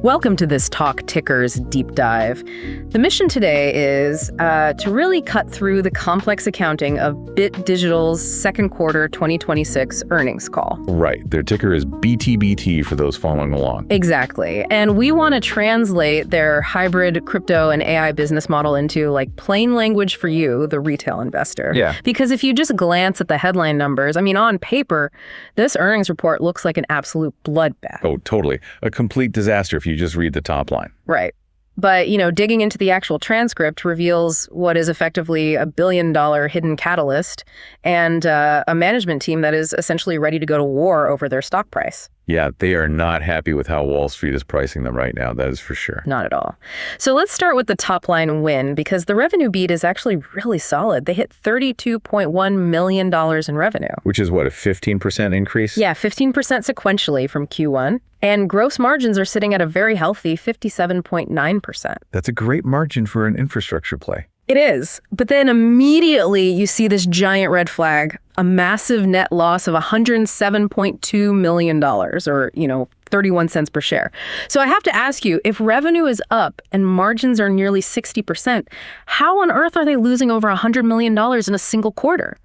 Welcome to this Talk Tickers deep dive. The mission today is to really cut through the complex accounting of Bit Digital's second quarter 2026 earnings call. Right. Their ticker is BTBT for those following along. Exactly. And we want to translate their hybrid crypto and AI business model into like plain language for you, the retail investor. Yeah. Because if you just glance at the headline numbers, I mean, on paper, this earnings report looks like an absolute bloodbath. Oh, totally. A complete disaster if you just read the top line. Right. But, digging into the actual transcript reveals what is effectively a $1 billion hidden catalyst and a management team that is essentially ready to go to war over their stock price. Yeah, they are not happy with how Wall Street is pricing them right now. That is for sure. Not at all. So let's start with the top line win, because the revenue beat is actually really solid. They hit $32.1 million in revenue. Which is what, a 15% increase? Yeah, 15% sequentially from Q1. And gross margins are sitting at a very healthy 57.9%. That's a great margin for an infrastructure play. It is. But then immediately you see this giant red flag, a massive net loss of $107.2 million or, 31 cents per share. So I have to ask you, if revenue is up and margins are nearly 60%, how on earth are they losing over $100 million in a single quarter?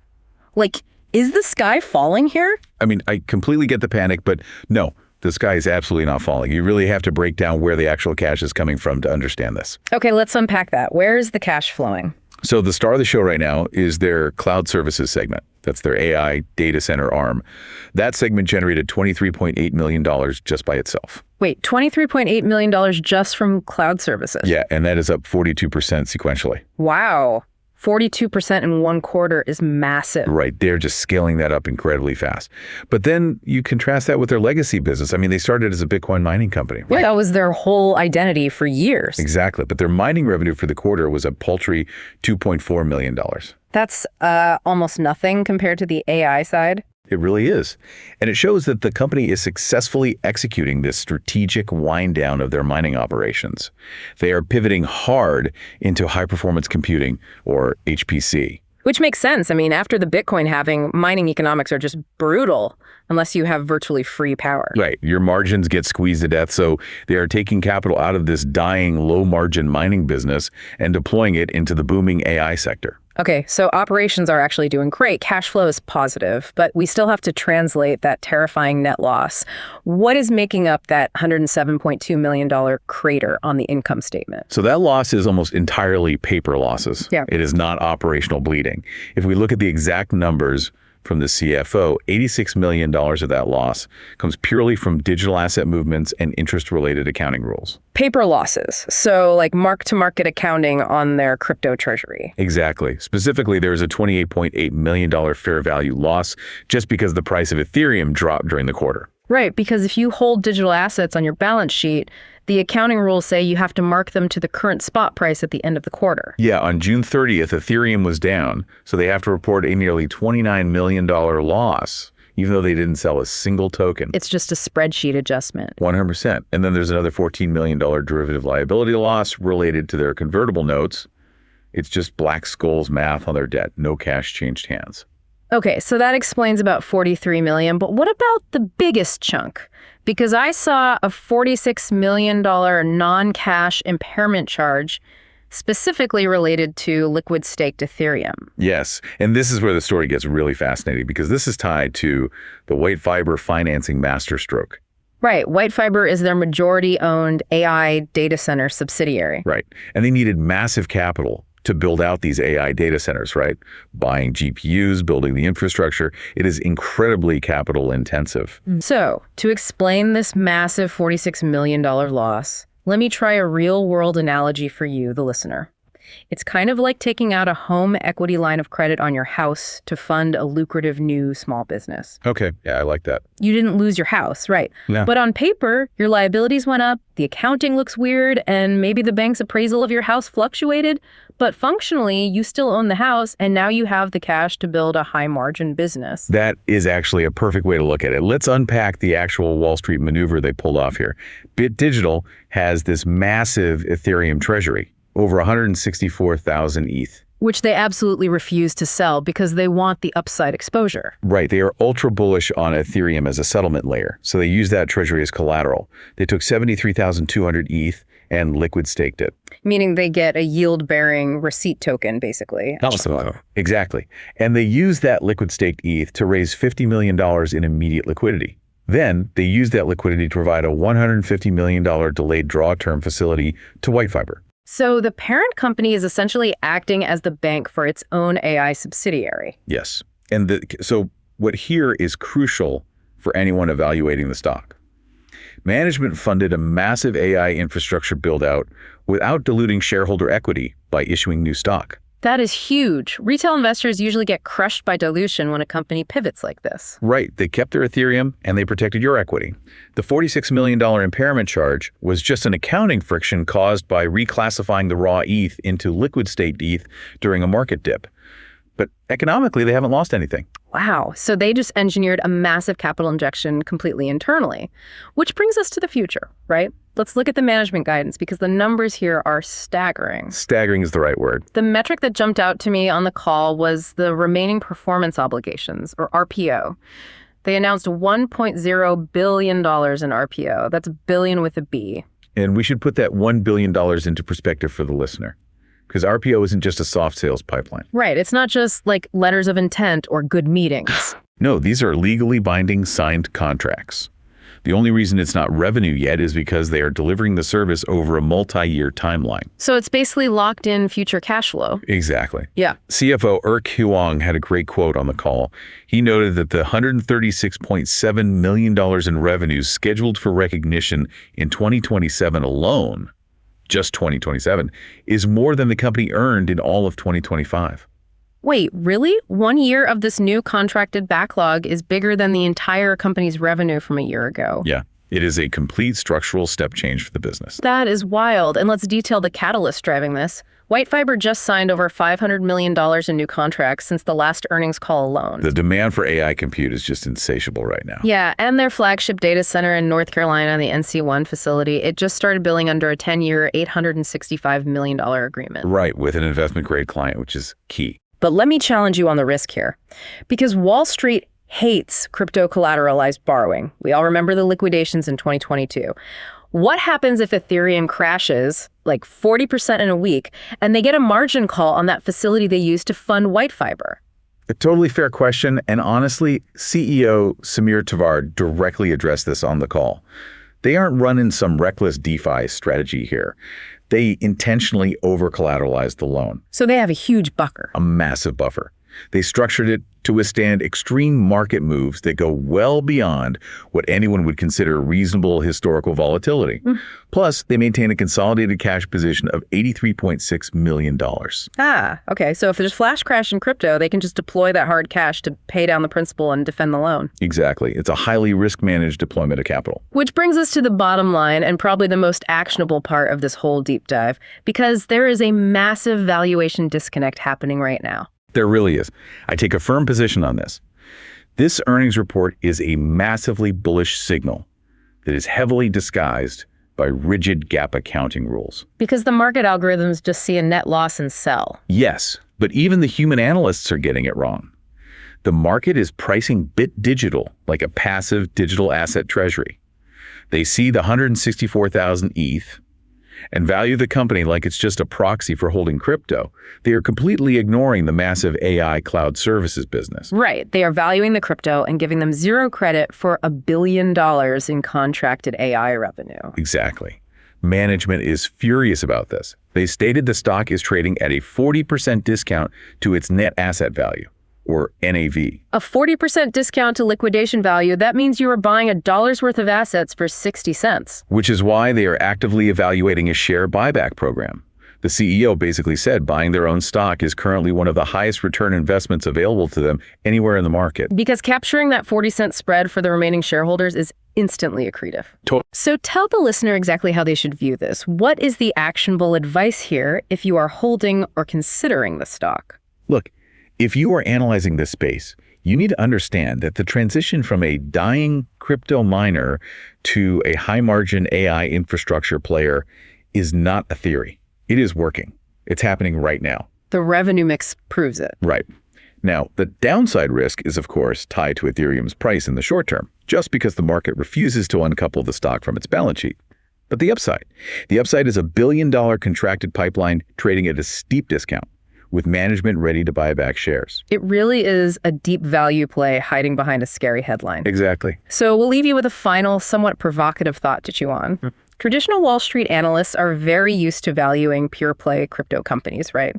Like, is the sky falling here? I mean, I completely get the panic, but no. The sky is absolutely not falling. You really have to break down where the actual cash is coming from to understand this. Okay, let's unpack that. Where is the cash flowing? So the star of the show right now is their cloud services segment. That's their AI data center arm. That segment generated $23.8 million just by itself. Wait, $23.8 million just from cloud services? Yeah, and that is up 42% sequentially. Wow. 42% in one quarter is massive. Right. They're just scaling that up incredibly fast. But then you contrast that with their legacy business. I mean, they started as a Bitcoin mining company. Right? Yeah, that was their whole identity for years. Exactly. But their mining revenue for the quarter was a paltry $2.4 million. That's almost nothing compared to the AI side. It really is. And it shows that the company is successfully executing this strategic wind down of their mining operations. They are pivoting hard into high-performance computing, or HPC. Which makes sense. I mean, after the Bitcoin halving, mining economics are just brutal unless you have virtually free power. Right. Your margins get squeezed to death, so they are taking capital out of this dying low-margin mining business and deploying it into the booming AI sector. Okay, so operations are actually doing great. Cash flow is positive, but we still have to translate that terrifying net loss. What is making up that $107.2 million crater on the income statement? So that loss is almost entirely paper losses. Yeah. It is not operational bleeding. If we look at the exact numbers from the CFO, $86 million of that loss comes purely from digital asset movements and interest-related accounting rules. Paper losses, so like mark-to-market accounting on their crypto treasury. Exactly. Specifically, there's a $28.8 million fair value loss just because the price of Ethereum dropped during the quarter. Right, because if you hold digital assets on your balance sheet, the accounting rules say you have to mark them to the current spot price at the end of the quarter. Yeah, on June 30th, Ethereum was down, so they have to report a nearly $29 million loss, even though they didn't sell a single token. It's just a spreadsheet adjustment. 100%. And then there's another $14 million derivative liability loss related to their convertible notes. It's just Black-Scholes math on their debt. No cash changed hands. Okay, so that explains about $43 million, but what about the biggest chunk? Because I saw a $46 million non-cash impairment charge specifically related to liquid staked Ethereum. Yes, and this is where the story gets really fascinating because this is tied to the WhiteFiber financing masterstroke. Right, WhiteFiber is their majority-owned AI data center subsidiary. Right, and they needed massive capital to build out these AI data centers, right? Buying GPUs, building the infrastructure. It is incredibly capital intensive. So, to explain this massive $46 million loss, let me try a real-world analogy for you, the listener. It's kind of like taking out a home equity line of credit on your house to fund a lucrative new small business. Okay, yeah, I like that. You didn't lose your house, right? No. But on paper, your liabilities went up, the accounting looks weird, and maybe the bank's appraisal of your house fluctuated, but functionally, you still own the house, and now you have the cash to build a high-margin business. That is actually a perfect way to look at it. Let's unpack the actual Wall Street maneuver they pulled off here. Bit Digital has this massive Ethereum treasury, over 164,000 ETH. Which they absolutely refuse to sell because they want the upside exposure. Right. They are ultra bullish on Ethereum as a settlement layer. So they use that treasury as collateral. They took 73,200 ETH and liquid staked it. Meaning they get a yield-bearing receipt token, basically. Exactly. And they use that liquid staked ETH to raise $50 million in immediate liquidity. Then they use that liquidity to provide a $150 million delayed draw term facility to WhiteFiber. So the parent company is essentially acting as the bank for its own AI subsidiary. Yes. And so what here is crucial for anyone evaluating the stock. Management funded a massive AI infrastructure build-out without diluting shareholder equity by issuing new stock. That is huge. Retail investors usually get crushed by dilution when a company pivots like this. Right. They kept their Ethereum and they protected your equity. The $46 million impairment charge was just an accounting friction caused by reclassifying the raw ETH into liquid staked ETH during a market dip. But economically, they haven't lost anything. Wow. So they just engineered a massive capital injection completely internally, which brings us to the future, right? Let's look at the management guidance because the numbers here are staggering. Staggering is the right word. The metric that jumped out to me on the call was the remaining performance obligations, or RPO. They announced $1.0 billion in RPO. That's billion with a B. And we should put that $1 billion into perspective for the listener. Because RPO isn't just a soft sales pipeline. Right. It's not just like letters of intent or good meetings. No, these are legally binding signed contracts. The only reason it's not revenue yet is because they are delivering the service over a multi-year timeline. So it's basically locked in future cash flow. Exactly. Yeah. CFO Huang had a great quote on the call. He noted that the $136.7 million in revenues scheduled for recognition in 2027 alone, just 2027, is more than the company earned in all of 2025. Wait, really? 1 year of this new contracted backlog is bigger than the entire company's revenue from a year ago. Yeah, it is a complete structural step change for the business. That is wild. And let's detail the catalyst driving this. WhiteFiber just signed over $500 million in new contracts since the last earnings call alone. The demand for AI compute is just insatiable right now. Yeah, and their flagship data center in North Carolina, the NC1 facility, it just started billing under a 10-year, $865 million agreement. Right, with an investment-grade client, which is key. But let me challenge you on the risk here. Because Wall Street hates crypto collateralized borrowing. We all remember the liquidations in 2022. What happens if Ethereum crashes like 40% in a week and they get a margin call on that facility they used to fund WhiteFiber? A totally fair question. And honestly, CEO Samir Tabar directly addressed this on the call. They aren't running some reckless DeFi strategy here. They intentionally over-collateralized the loan. So they have a huge buffer. A massive buffer. They structured it to withstand extreme market moves that go well beyond what anyone would consider reasonable historical volatility. Plus, they maintain a consolidated cash position of $83.6 million. Ah, okay. So if there's flash crash in crypto, they can just deploy that hard cash to pay down the principal and defend the loan. Exactly. It's a highly risk-managed deployment of capital. Which brings us to the bottom line and probably the most actionable part of this whole deep dive, because there is a massive valuation disconnect happening right now. There really is. I take a firm position on this. This earnings report is a massively bullish signal that is heavily disguised by rigid GAAP accounting rules. Because the market algorithms just see a net loss and sell. Yes, but even the human analysts are getting it wrong. The market is pricing Bit Digital like a passive digital asset treasury. They see the 164,000 ETH and value the company like it's just a proxy for holding crypto. They are completely ignoring the massive AI cloud services business. Right. They are valuing the crypto and giving them zero credit for $1 billion in contracted AI revenue. Exactly. Management is furious about this. They stated the stock is trading at a 40% discount to its net asset value, or NAV. A 40% discount to liquidation value, that means you are buying $1 worth of assets for 60 cents. Which is why they are actively evaluating a share buyback program. The CEO basically said buying their own stock is currently one of the highest return investments available to them anywhere in the market. Because capturing that 40-cent spread for the remaining shareholders is instantly accretive. So tell the listener exactly how they should view this. What is the actionable advice here if you are holding or considering the stock? Look, if you are analyzing this space, you need to understand that the transition from a dying crypto miner to a high-margin AI infrastructure player is not a theory. It is working. It's happening right now. The revenue mix proves it. Right. Now, the downside risk is, of course, tied to Ethereum's price in the short term, just because the market refuses to uncouple the stock from its balance sheet. But the upside is a billion-dollar contracted pipeline trading at a steep discount, with management ready to buy back shares. It really is a deep value play hiding behind a scary headline. Exactly. So we'll leave you with a final, somewhat provocative thought to chew on. Traditional Wall Street analysts are very used to valuing pure play crypto companies, right?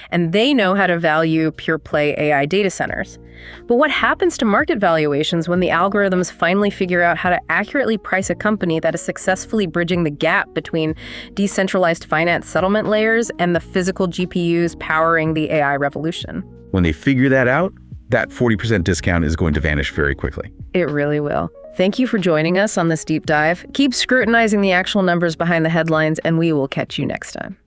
And they know how to value pure play AI data centers. But what happens to market valuations when the algorithms finally figure out how to accurately price a company that is successfully bridging the gap between decentralized finance settlement layers and the physical GPUs powering the AI revolution? When they figure that out, that 40% discount is going to vanish very quickly. It really will. Thank you for joining us on this deep dive. Keep scrutinizing the actual numbers behind the headlines, and we will catch you next time.